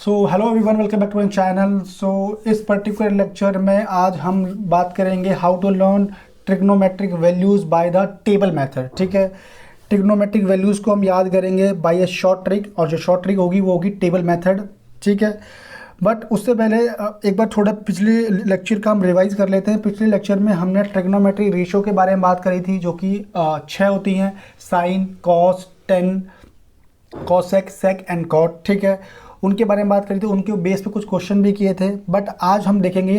So hello everyone, welcome back to my channel. इस particular lecture में आज हम बात करेंगे how to learn trigonometric values by the table method. ठीक है, ट्रिग्नोमेट्रिक वैल्यूज़ को हम याद करेंगे बाय ए शॉर्ट ट्रिक, और जो शॉर्ट ट्रिक होगी वो होगी टेबल मेथड। ठीक है, बट उससे पहले एक बार थोड़ा पिछले लेक्चर का हम रिवाइज कर लेते हैं। पिछले लेक्चर में हमने ट्रिग्नोमेट्रिक रेशियो के बारे में बात करी थी, जो कि 6 होती हैं: sine, cos, tan, cosec, sec and cot. ठीक है, उनके बारे में बात करी थी, उनके बेस पे कुछ क्वेश्चन भी किए थे। बट आज हम देखेंगे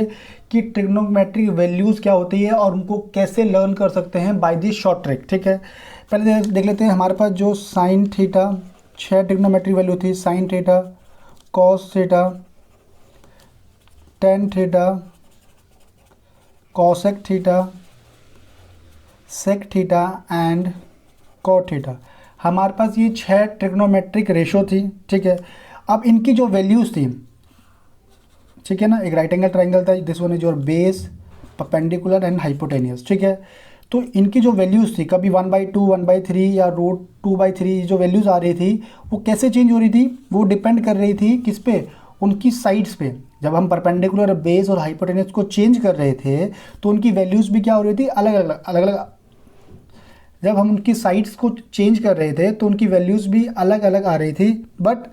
कि ट्रिग्नोमेट्रिक वैल्यूज़ क्या होती है और उनको कैसे लर्न कर सकते हैं बाय दिस शॉर्ट ट्रिक। ठीक है, पहले देख लेते हैं हमारे पास जो साइन थीटा 6 ट्रिग्नोमेट्रिक वैल्यू थी: sine theta, cos theta, tan theta, cosec theta, sec theta and cot theta. हमारे पास ये 6 ट्रिग्नोमेट्रिक रेशो थी। ठीक है, अब इनकी जो वैल्यूज़ थी, ठीक है ना, एक राइट एंगल ट्राइंगल था, this one is your base, perpendicular and hypotenuse. ठीक है, तो इनकी जो वैल्यूज़ थी, कभी 1/2, 1/3 या √2/3 जो वैल्यूज़ आ रही थी, वो कैसे चेंज हो रही थी? वो डिपेंड कर रही थी किस पे? उनकी साइड्स पे। जब हम परपेंडिकुलर, बेस और हाइपोटेनियस को चेंज कर रहे थे तो उनकी वैल्यूज़ भी क्या हो रही थी? अलग अलग। जब हम उनकी साइड्स को चेंज कर रहे थे तो उनकी वैल्यूज़ भी अलग अलग आ रही थी। बट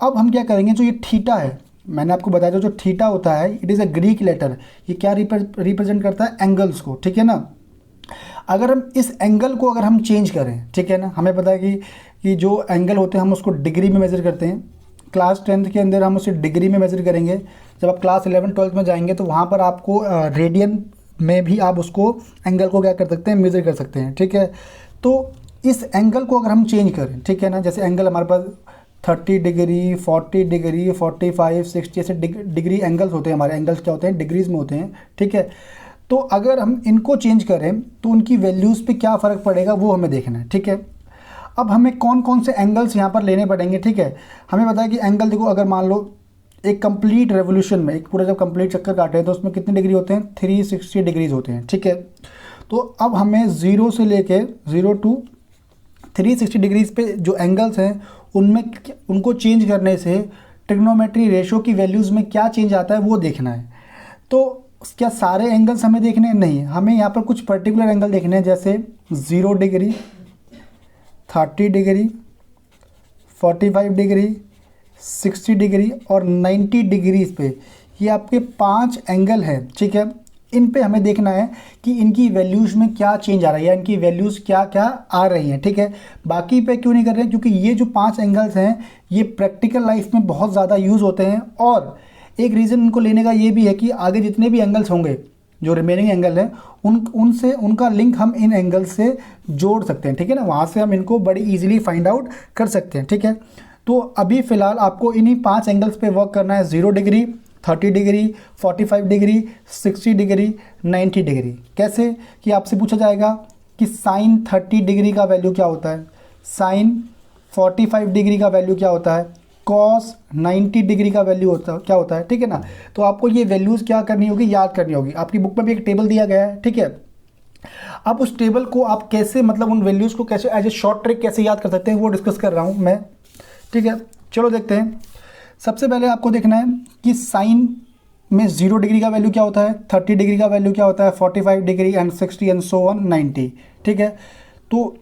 अब हम क्या करेंगे, जो ये थीटा है, मैंने आपको बताया था, जो थीटा होता है, it is a Greek letter. ये क्या रिप्रेजेंट करता है? एंगल्स को। ठीक है ना, अगर हम इस एंगल को अगर हम चेंज करें, ठीक है ना, हमें पता है कि जो एंगल होते हैं हम उसको डिग्री में मेज़र करते हैं। क्लास 10th के अंदर हम उसे डिग्री में मेज़र करेंगे। जब आप क्लास 11 12th में जाएंगे तो वहाँ पर आपको रेडियन में भी आप उसको एंगल को क्या कर सकते हैं? मेज़र कर सकते हैं। ठीक है, तो इस एंगल को अगर हम चेंज करें, ठीक है ना, जैसे एंगल हमारे पास 30 डिग्री, 40 डिग्री, 45, 60 ऐसे डिग्री एंगल्स होते हैं। हमारे एंगल्स क्या होते हैं? डिग्रीज में होते हैं। ठीक है, तो अगर हम इनको चेंज करें तो उनकी वैल्यूज़ पे क्या फ़र्क पड़ेगा वो हमें देखना है। ठीक है, अब हमें कौन कौन से एंगल्स यहाँ पर लेने पड़ेंगे? ठीक है, हमें पता है कि एंगल देखो, अगर मान लो एक कंप्लीट रेवोल्यूशन में, एक पूरा जब कंप्लीट चक्कर काटे हैं तो उसमें कितने डिग्री होते हैं? 360 डिग्रीज होते हैं। ठीक है, तो अब हमें 0 से लेके 0 to 360 डिग्रीज पे जो एंगल्स हैं उनमें उनको चेंज करने से ट्रिग्नोमेट्री रेशो की वैल्यूज़ में क्या चेंज आता है वो देखना है। तो क्या सारे एंगल्स हमें देखने हैं? नहीं, हमें यहाँ पर कुछ पर्टिकुलर एंगल देखने हैं, जैसे 0 डिग्री, 30 डिग्री, 45 डिग्री, 60 डिग्री और 90 डिग्रीज पे। ये आपके 5 एंगल हैं। ठीक है, इन पे हमें देखना है कि इनकी वैल्यूज़ में क्या चेंज आ रहा है या इनकी वैल्यूज़ क्या क्या आ रही हैं। ठीक है, बाकी पे क्यों नहीं कर रहे हैं? क्योंकि ये जो 5 एंगल्स हैं ये प्रैक्टिकल लाइफ में बहुत ज़्यादा यूज़ होते हैं। और एक रीज़न इनको लेने का ये भी है कि आगे जितने भी एंगल्स होंगे, जो रिमेनिंग एंगल हैं, उनसे उनका लिंक हम इन एंगल से जोड़ सकते हैं। ठीक है ना, वहाँ से हम इनको बड़ी ईजिली फाइंड आउट कर सकते हैं। ठीक है, तो अभी फ़िलहाल आपको इन्हीं 5 एंगल्स पे वर्क करना है: 0 degree, 30 degree, 45 degree, 60 degree, 90 degree. कैसे? कि आपसे पूछा जाएगा कि साइन 30 डिग्री का वैल्यू क्या होता है, साइन 45 डिग्री का वैल्यू क्या होता है, कॉस 90 डिग्री का वैल्यू क्या होता है। ठीक है ना, तो आपको ये वैल्यूज़ क्या करनी होगी? याद करनी होगी। आपकी बुक में भी एक टेबल दिया गया है। ठीक है, अब उस टेबल को आप कैसे, मतलब उन वैल्यूज़ को कैसे एज ए शॉर्ट ट्रिक कैसे याद कर सकते हैं वो डिस्कस कर रहा हूँ मैं। ठीक है, चलो देखते हैं। सबसे पहले आपको देखना है कि साइन में 0 डिग्री का वैल्यू क्या होता है, 30 डिग्री का वैल्यू क्या होता है, 45 degree and 60 and so on 90। ठीक है, तो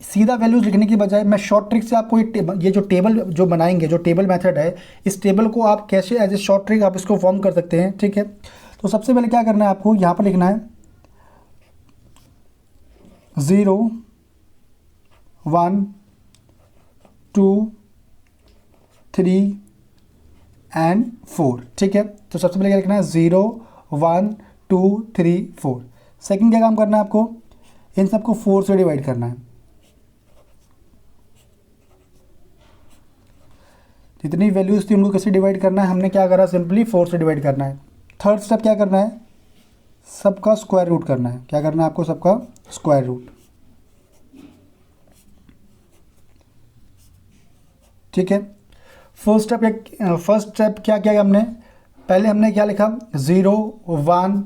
सीधा वैल्यूज लिखने की बजाय मैं शॉर्ट ट्रिक से आपको ये जो टेबल जो बनाएंगे, जो टेबल मेथड है, इस टेबल को आप कैसे एज ए शॉर्ट ट्रिक आप इसको फॉर्म कर सकते हैं। ठीक है, तो सबसे पहले क्या करना है आपको, यहाँ पर लिखना है 0 1 2 3 एंड 4। ठीक है, तो सबसे पहले क्या लिखना है? 0 1 2 3 4। सेकंड क्या काम करना है आपको? इन सबको 4 से डिवाइड करना है। जितनी वैल्यूज़ थी उनको कैसे डिवाइड करना है? हमने क्या करा? सिंपली 4 से डिवाइड करना है। थर्ड स्टेप क्या करना है? सबका स्क्वायर रूट करना है। क्या करना है आपको? सबका स्क्वायर रूट। ठीक है, फर्स्ट स्टेप क्या किया हमने? पहले हमने क्या लिखा? 0 1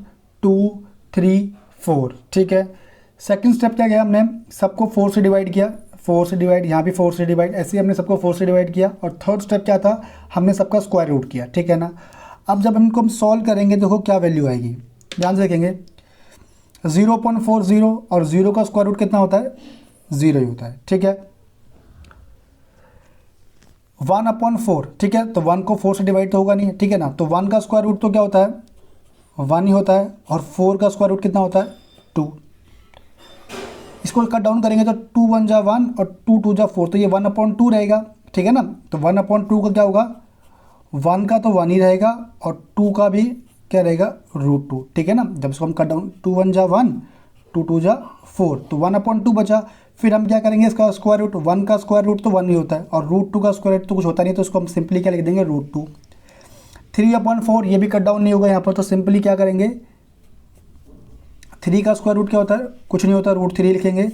2 3 4। ठीक है, सेकंड स्टेप क्या किया हमने? सबको 4 से डिवाइड किया। 4 से डिवाइड, यहाँ भी 4 से डिवाइड, ऐसे ही हमने सबको 4 से डिवाइड किया। और थर्ड स्टेप क्या था, हमने सबका स्क्वायर रूट किया, ठीक है ना। अब जब इनको हम सॉल्व करेंगे देखो क्या वैल्यू आएगी, ध्यान से देखेंगे। 0.40 और 0 का स्क्वायर रूट कितना होता है, 0 ही होता है, ठीक है। 1/4, ठीक है, तो 1 को 4 से डिवाइड तो होगा नहीं, ठीक है ना। तो 1 का स्क्वायर रूट तो क्या होता है, 1 ही होता है। और 4 का स्क्वायर रूट कितना होता है, 2। इसको कट डाउन करेंगे तो 2 1 जा 1 और 2 2 जा 4, तो ये 1/2 रहेगा, ठीक है ना। तो 1/2 का क्या होगा, 1 का तो 1 ही रहेगा और 2 का भी क्या रहेगा, √2, ठीक है ना। जब इसको हम कट डाउन, 2 1 जा 1, 2 2 जा 4, तो 1/2 बचा। फिर हम क्या करेंगे, इसका स्क्वायर रूट, 1 का स्क्वायर रूट तो 1 ही होता है और √2 का स्क्वायर रूट तो कुछ होता नहीं, तो इसको हम सिंपली क्या लिख देंगे, √2। 3/4 ये भी कट डाउन नहीं होगा यहाँ पर, तो सिंपली क्या करेंगे, 3 का स्क्वायर रूट क्या होता है, कुछ नहीं होता, √3 लिखेंगे।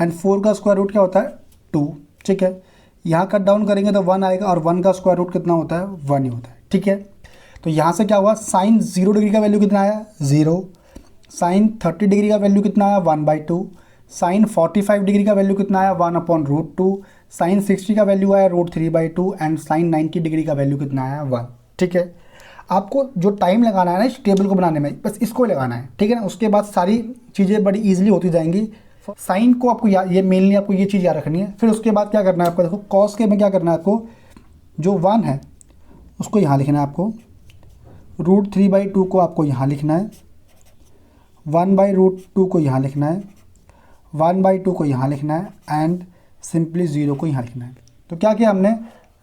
एंड 4 का स्क्वायर रूट क्या होता है, 2, ठीक है। यहाँ कट डाउन करेंगे तो 1 आएगा और 1 का स्क्वायर रूट कितना होता है, 1 ही होता है, ठीक है। तो यहाँ से क्या हुआ, साइन 0 डिग्री का वैल्यू कितना आया, 0। साइन 30 डिग्री का वैल्यू कितना आया, 1/2। साइन 45 डिग्री का वैल्यू कितना आया, 1/√2। साइन 60 का वैल्यू आया √3/2 एंड साइन 90 डिग्री का वैल्यू कितना आया, 1, ठीक है। आपको जो टाइम लगाना है ना इस टेबल को बनाने में, बस इसको लगाना है, ठीक है ना। उसके बाद सारी चीज़ें बड़ी ईजिली होती जाएंगी। साइन को आपको ये मेनली आपको ये चीज़ याद रखनी है। फिर उसके बाद क्या करना है आपको, देखो कॉस के में क्या करना है आपको, जो 1 है उसको यहाँ लिखना है आपको, √3/2 को आपको यहाँ लिखना है, 1/√2 को यहाँ लिखना है, 1/2 को यहाँ लिखना है एंड सिंपली 0 को यहाँ लिखना है। तो क्या किया हमने,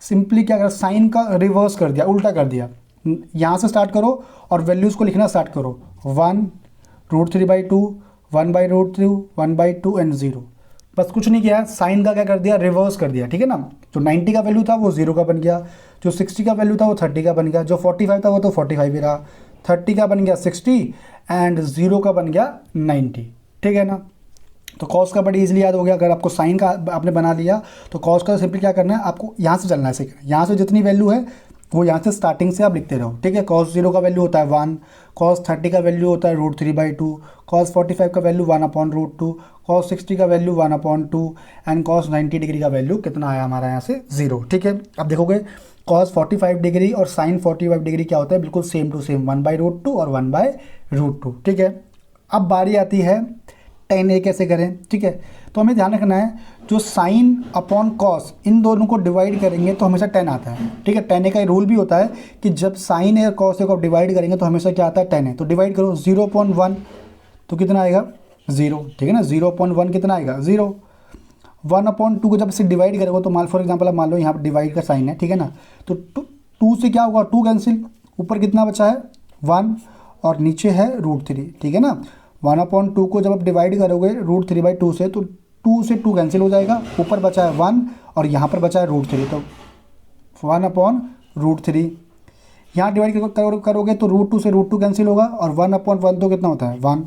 सिंपली क्या करा, साइन का रिवर्स कर दिया, उल्टा कर दिया। यहाँ से स्टार्ट करो और वैल्यूज़ को लिखना स्टार्ट करो, 1 √3/2, 1/√2, 1/2 एंड 0। बस कुछ नहीं किया, साइन का क्या कर दिया, रिवर्स कर दिया, ठीक है ना। जो 90 का वैल्यू था वो 0 का बन गया, जो 60 का वैल्यू था वो 30 का बन गया, जो 45 था वो तो 45 ही रहा, 30 का बन गया 60 एंड 0 का बन गया 90, ठीक है ना। तो कॉस का बड़ी इजीली याद हो गया। अगर आपको साइन का आपने बना लिया तो कॉस का सिंपली क्या करना है, आपको यहाँ से चलना है, सीखना है। यहाँ से जितनी वैल्यू है वो यहाँ से स्टार्टिंग से आप लिखते रहो, ठीक है। कॉस 0 का वैल्यू होता है 1, कॉस 30 का वैल्यू होता है √3/2, कॉस 45 का वैल्यू 1/√2, कॉस 60 का वैल्यू 1/2 एंड कॉस 90 डिग्री का वैल्यू कितना आया हमारा यहाँ से, 0, ठीक है। अब देखोगे कॉस 45 डिग्री और साइन 45 डिग्री क्या होता है, बिल्कुल सेम टू सेम, 1/√2 और 1/√2, ठीक है। अब बारी आती है tan a कैसे करें, ठीक है। तो हमें ध्यान रखना है, जो साइन अपॉन कॉस इन दोनों को डिवाइड करेंगे तो हमेशा tan आता है, ठीक है। tan a का रूल भी होता है कि जब साइन a और कॉस a को डिवाइड करेंगे तो हमेशा क्या आता है, tan a। तो डिवाइड करो 0/1 तो कितना आएगा, 0, ठीक है ना। 0/1 कितना आएगा, 0। 1/2 को जब इसे डिवाइड करेंगे तो फॉर एग्जाम्पल आप मान लो यहाँ पर डिवाइड का साइन है, ठीक है ना। तो 2 से क्या होगा, 2 कैंसिल, ऊपर कितना बचा है 1 और नीचे है √3, ठीक है ना। 1/2 को जब आप डिवाइड करोगे √3/2 से तो 2 से 2 कैंसिल हो जाएगा, ऊपर बचा है 1 और यहाँ पर बचा है √3, तो 1/√3। यहाँ डिवाइड करोगे तो √2 से √2 कैंसिल होगा और 1/1 तो कितना होता है, 1।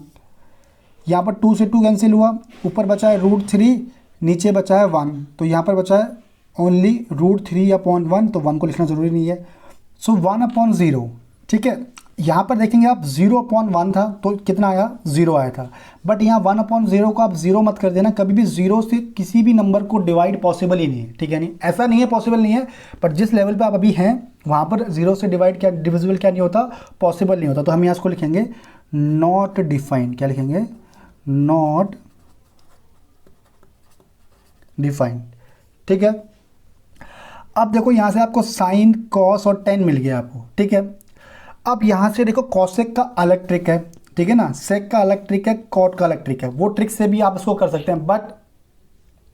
यहाँ पर 2 से 2 कैंसिल हुआ, ऊपर बचा है √3, नीचे बचा है 1, तो यहाँ पर बचा है ओनली √3/1, तो 1 को लिखना ज़रूरी नहीं है। सो 1/0, ठीक है। यहाँ पर देखेंगे आप 0/1 था तो कितना आया, 0 आया था। बट यहाँ 1/0 को आप 0 मत कर देना, कभी भी 0 से किसी भी नंबर को डिवाइड पॉसिबल ही नहीं है, ठीक है। नहीं, ऐसा नहीं है पॉसिबल नहीं है, पर जिस लेवल पे आप अभी हैं वहाँ पर 0 से डिवाइड क्या डिविजिबल क्या नहीं होता, पॉसिबल नहीं होता। तो हम यहाँ इसको लिखेंगे नॉट डिफाइंड, क्या लिखेंगे, नॉट डिफाइंड, ठीक है। अब देखो यहाँ से आपको साइन, कॉस और tan मिल गया आपको, ठीक है। अब यहाँ से देखो कॉसेक का अलग ट्रिक है, ठीक है ना, सेक का अलग ट्रिक है, कॉट का अलग ट्रिक है, वो ट्रिक से भी आप इसको कर सकते हैं। बट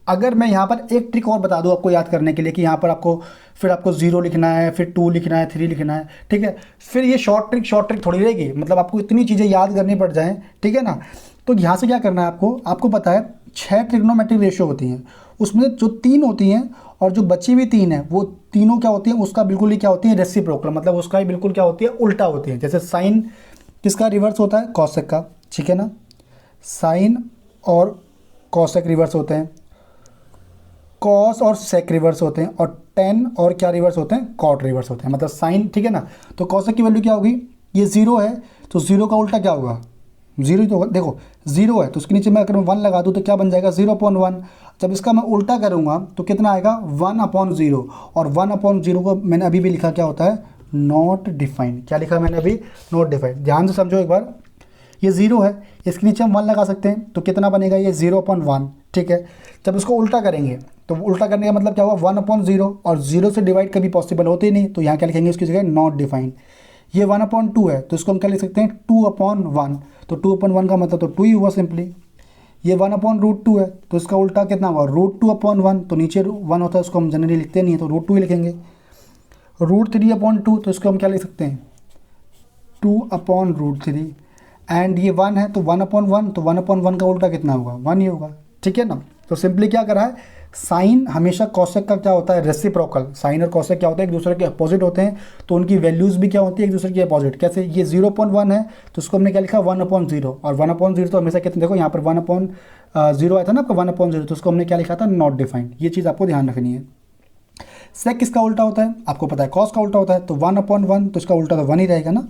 अगर मैं यहाँ पर एक ट्रिक और बता दूँ आपको याद करने के लिए कि यहाँ पर आपको फिर आपको 0 लिखना है, फिर 2 लिखना है, 3 लिखना है, ठीक है। फिर ये शॉर्ट ट्रिक थोड़ी रहेगी, मतलब आपको इतनी चीज़ें याद करनी पड़ जाएँ, ठीक है ना। तो यहाँ से क्या करना है आपको पता है 6 ट्रिग्नोमेट्रिक रेशियो होती हैं, उसमें जो 3 होती हैं और जो बची हुई 3 है वो तीनों क्या होती हैं, उसका बिल्कुल ही क्या होती है, रेसिप्रोकल, मतलब उसका ही बिल्कुल क्या होती है, उल्टा होती है। जैसे साइन किसका रिवर्स होता है, कॉसेक का, ठीक है ना। साइन और कॉसेक रिवर्स होते हैं, कॉस और सेक रिवर्स होते हैं, और tan और क्या रिवर्स होते हैं, कॉट रिवर्स होते हैं, मतलब साइन, ठीक है ना। तो कॉसेक की वैल्यू क्या होगी, ये 0 है तो 0 का उल्टा क्या होगा, जीरो ही तो होगा, देखो जीरो है तो उसके नीचे मैं अगर 1 लगा दूँ तो क्या बन जाएगा 0/1। जब इसका मैं उल्टा करूँगा तो कितना आएगा 1/0, और 1/0 को मैंने अभी भी लिखा क्या होता है, नॉट डिफाइंड। क्या लिखा मैंने अभी, नॉट डिफाइंड। ध्यान से समझो एक बार, ये जीरो है, इसके नीचे हम 1 लगा सकते हैं तो कितना बनेगा, ये 0/1, ठीक है। जब इसको उल्टा करेंगे तो उल्टा करने का मतलब क्या हुआ 1/0, और 0 से डिवाइड कभी पॉसिबल होते ही नहीं, तो यहाँ क्या लिखेंगे उसकी जगह नॉट डिफाइंड। ये 1/2 है तो इसको हम क्या लिख सकते हैं 2/1, तो 2/1 का मतलब तो 2 ही हुआ सिंपली। ये 1/√2 है तो इसका उल्टा कितना हुआ √2/1, तो नीचे 1 होता है उसको हम जनरली लिखते नहीं है तो √2 ही लिखेंगे। √3/2 तो इसको हम क्या लिख सकते हैं 2/√3, एंड ये 1 है तो 1/1, तो 1/1 का उल्टा कितना होगा 1 ही होगा, ठीक है ना। तो सिंपली क्या करा है, साइन हमेशा कॉसेक का क्या होता है रेसिप्रोकल, साइन और कॉसेक क्या होता है एक दूसरे के अपोजिट होते हैं, तो उनकी वैल्यूज़ भी क्या होती है एक दूसरे के अपोजिट। कैसे, ये 0/1 है तो उसको हमने क्या लिखा 1/0, और 1/0 तो हमेशा कितने, देखो यहाँ पर 1/0 आया था ना आपका 1/0, तो उसको हमने क्या लिखा था नॉट डिफाइंड। ये चीज़ आपको ध्यान रखनी है। सेक किसका उल्टा होता है आपको पता है, कॉस का उल्टा होता है, तो 1/1 तो इसका उल्टा तो 1 ही रहेगा ना।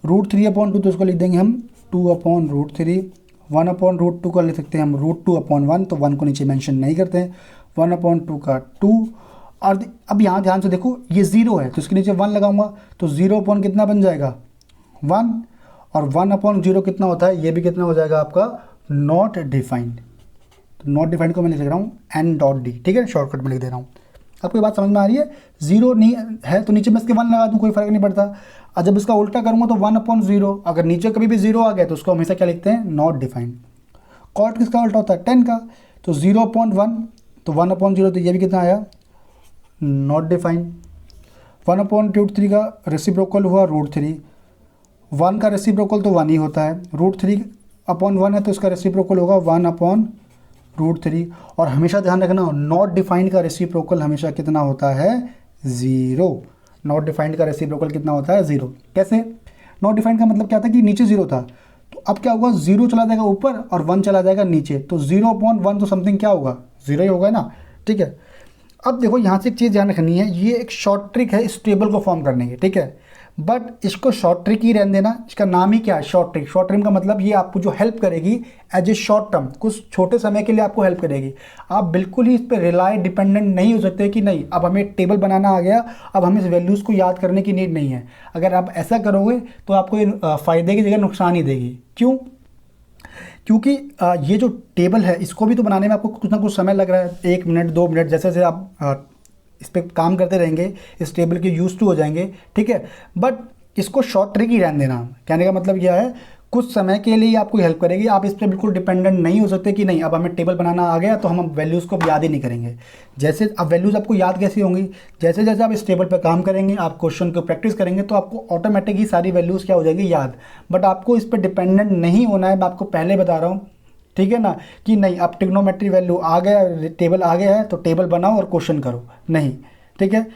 √3/2 तो इसको लिख देंगे हम 2/√3, 1/√2 का लिख सकते हैं हम √2/1, तो 1 को नीचे मेंशन नहीं करते हैं, 1/2 का 2। और अब यहाँ ध्यान से देखो ये 0 है तो इसके नीचे 1 लगाऊंगा तो 0 कितना बन जाएगा 1, और 1/0 कितना होता है, ये भी कितना हो जाएगा आपका नॉट डिफाइंड। तो नॉट डिफाइंड को मैं लिख रहा हूँ n.d, ठीक है, शॉर्टकट में लिख दे रहा हूँ। आपको ये बात समझ में आ रही है, 0 नहीं है तो नीचे मैं इसके 1 लगा दूँ कोई फ़र्क नहीं पड़ता, और जब इसका उल्टा करूँगा तो 1/0, अगर नीचे कभी भी 0 आ गया तो उसको हमेशा क्या लिखते हैं नॉट डिफाइंड। कॉट किसका उल्टा होता है 10 का, तो 0/1 तो 1/0, तो ये भी कितना आया नॉट डिफाइंड। 1/√3 का रेसिप्रोकल हुआ √3, 1 का रेसिप्रोकल तो 1 ही होता है, √3/1 है तो इसका रेसिप्रोकल होगा 1/√3, और हमेशा ध्यान रखना नॉट डिफाइंड का रेसिप्रोकल हमेशा कितना होता है 0। नॉट डिफाइंड का रेसिप्रोकल कितना होता है 0। कैसे, नॉट डिफाइंड का मतलब क्या था कि नीचे 0 था, तो अब क्या होगा 0 चला जाएगा ऊपर और 1 चला जाएगा नीचे, तो 0/1 तो समथिंग क्या होगा 0 ही होगा ना, ठीक है। अब देखो यहाँ से एक चीज़ ध्यान रखनी है, ये एक शॉर्ट ट्रिक है इस टेबल को फॉर्म करने की, ठीक है, बट इसको शॉर्ट ट्रिक ही रहने देना, इसका नाम ही क्या है शॉर्ट ट्रिक। शॉर्ट ट्रिक का मतलब ये आपको जो हेल्प करेगी एज ए शॉर्ट टर्म, कुछ छोटे समय के लिए आपको हेल्प करेगी। आप बिल्कुल ही इस पर रिलाय डिपेंडेंट नहीं हो सकते कि नहीं अब हमें टेबल बनाना आ गया, अब हमें इस वैल्यूज़ को याद करने की नीड नहीं है। अगर आप ऐसा करोगे तो आपको ये फ़ायदे की जगह नुकसान ही देगी। क्यों, क्योंकि ये जो टेबल है इसको भी तो बनाने में आपको कुछ ना कुछ समय लग रहा है, 1 मिनट 2 मिनट, जैसे जैसे आप इस पर काम करते रहेंगे इस टेबल के यूज टू हो जाएंगे, ठीक है। बट इसको शॉर्ट ट्रिक ही रहने देना, कहने का मतलब क्या है कुछ समय के लिए आपको हेल्प करेगी। आप इस पर बिल्कुल डिपेंडेंट नहीं हो सकते कि नहीं अब हमें टेबल बनाना आ गया तो हम वैल्यूज़ को याद ही नहीं करेंगे। जैसे अब वैल्यूज़ आपको याद कैसी होंगी, जैसे जैसे आप इस टेबल पर काम करेंगे, आप क्वेश्चन को प्रैक्टिस करेंगे तो आपको ऑटोमेटिक ही सारी वैल्यूज़ क्या हो जाएगी याद। बट आपको इस पर डिपेंडेंट नहीं होना है, मैं आपको पहले बता रहा हूँ, ठीक है ना, कि नहीं अब ट्रिग्नोमेट्री वैल्यू आ गया, टेबल आ गया है तो टेबल बनाओ और क्वेश्चन करो, नहीं, ठीक है।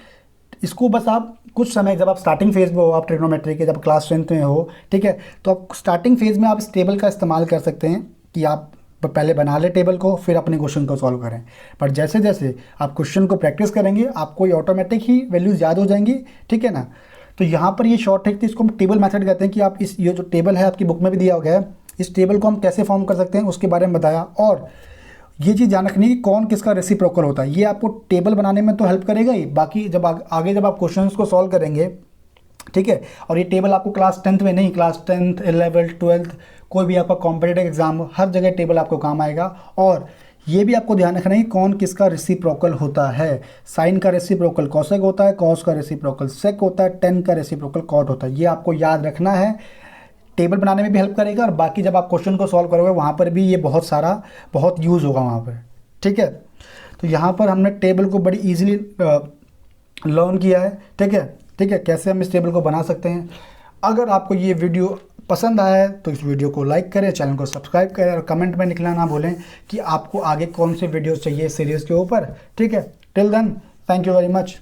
इसको बस आप कुछ समय जब आप स्टार्टिंग फेज में हो, आप ट्रिग्नोमेट्री के जब क्लास 10th में हो, ठीक है, तो आप स्टार्टिंग फेज में आप इस टेबल का इस्तेमाल कर सकते हैं कि आप पहले बना ले टेबल को फिर अपने क्वेश्चन को सॉल्व करें। पर जैसे जैसे आप क्वेश्चन को प्रैक्टिस करेंगे आपको ये ऑटोमेटिक ही वैल्यूज़ याद हो जाएंगी, ठीक है ना। तो यहाँ पर ये शॉर्ट ट्रिक थी, इसको हम टेबल मेथड कहते हैं कि आप इस ये जो टेबल है आपकी बुक में भी दिया गया है, इस टेबल को हम कैसे फॉर्म कर सकते हैं उसके बारे में बताया। और ये चीज़ ध्यान रखनी है कि कौन किसका रेसिप्रोकल होता है, ये आपको टेबल बनाने में तो हेल्प करेगा ही, बाकी जब आगे जब आप क्वेश्चंस को सॉल्व करेंगे, ठीक है। और ये टेबल आपको क्लास 10th में नहीं, क्लास 10th 11th 12th कोई भी आपका कॉम्पिटिटिव एग्जाम हो हर जगह टेबल आपको काम आएगा। और ये भी आपको ध्यान रखना है कि कौन किसका रेसिप्रोकल होता है। साइन का रेसिप्रोकल कॉसेक होता है, कॉस का रेसिप्रोकल सेक होता है, टेन का रेसिप्रोकल कॉट होता है। ये आपको याद रखना है, टेबल बनाने में भी हेल्प करेगा और बाकी जब आप क्वेश्चन को सॉल्व करोगे वहाँ पर भी ये बहुत यूज़ होगा वहाँ पर, ठीक है। तो यहाँ पर हमने टेबल को बड़ी ईजिली लर्न किया है, ठीक है, ठीक है, कैसे हम इस टेबल को बना सकते हैं। अगर आपको ये वीडियो पसंद आया है तो इस वीडियो को लाइक करें, चैनल को सब्सक्राइब करें और कमेंट में लिखना ना भूलें कि आपको आगे कौन से वीडियोस चाहिए सीरीज़ के ऊपर, ठीक है। Till then thank you very much.